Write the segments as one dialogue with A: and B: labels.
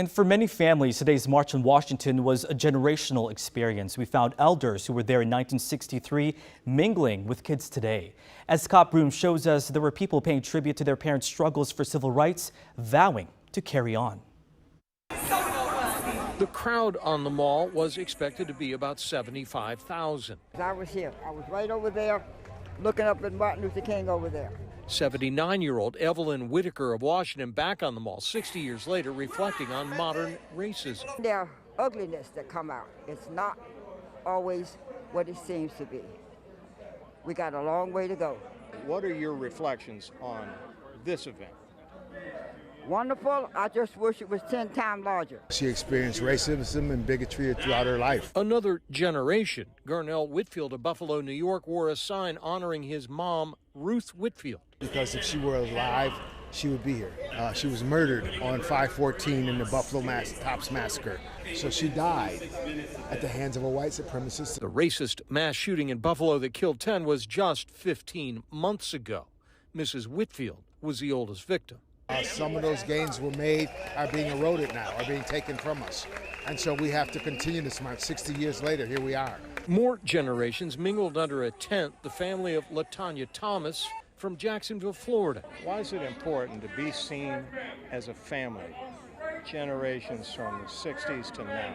A: And for many families, today's March on Washington was a generational experience. We found elders who were there in 1963 mingling with kids today. As Scott Broom shows us, there were people paying tribute to their parents' struggles for civil rights, vowing to carry on.
B: The crowd on the mall was expected to be about 75,000.
C: I was here. I was right over there, looking up at Martin Luther King over there.
B: 79-year-old Evelyn Whitaker of Washington back on the mall 60 years later, reflecting on modern racism.
C: There are ugliness that come out. It's not always what it seems to be. We got a long way to go.
D: What are your reflections on this event?
C: Wonderful. I just wish it was 10 times larger.
E: She experienced racism and bigotry throughout her life.
B: Another generation. Garnell Whitfield of Buffalo, New York, wore a sign honoring his mom, Ruth Whitfield.
E: Because if she were alive, she would be here. She was murdered on 5/14 in the Buffalo Tops Massacre. So she died at the hands of a white supremacist.
B: The racist mass shooting in Buffalo that killed 10 was just 15 months ago. Mrs. Whitfield was the oldest victim.
E: Some of those gains were made are being eroded now, are being taken from us. And so we have to continue this march. 60 years later, here we are.
B: More generations mingled under a tent. The family of LaTanya Thomas from Jacksonville, Florida.
D: Why is it important to be seen as a family, generations from the 60s to now?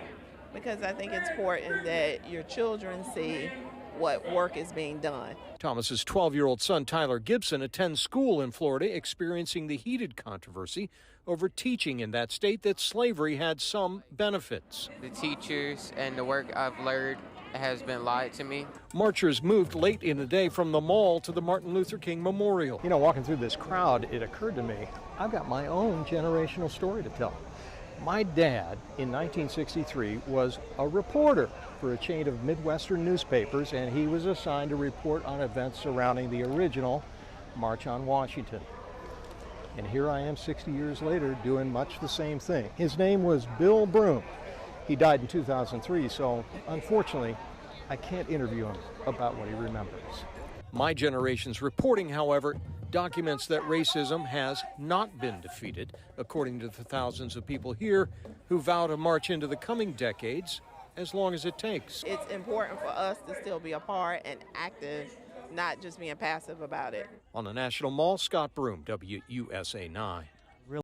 F: Because I think it's important that your children see what work is being done.
B: Thomas's 12-year-old son, Tyler Gibson, attends school in Florida, experiencing the heated controversy over teaching in that state that slavery had some benefits.
G: The teachers and the work I've learned has been lied to me.
B: Marchers moved late in the day from the mall to the Martin Luther King Memorial.
H: You know, walking through this crowd, it occurred to me, I've got my own generational story to tell. My dad, in 1963, was a reporter for a chain of Midwestern newspapers, and he was assigned to report on events surrounding the original March on Washington. And here I am 60 years later doing much the same thing. His name was Bill Broom. He died in 2003, so unfortunately, I can't interview him about what he remembers.
B: My generation's reporting, however, documents that racism has not been defeated, according to the thousands of people here who vow to march into the coming decades as long as it takes.
F: It's important for us to still be a part and active, not just being passive about it.
B: On the National Mall, Scott Broom, WUSA 9.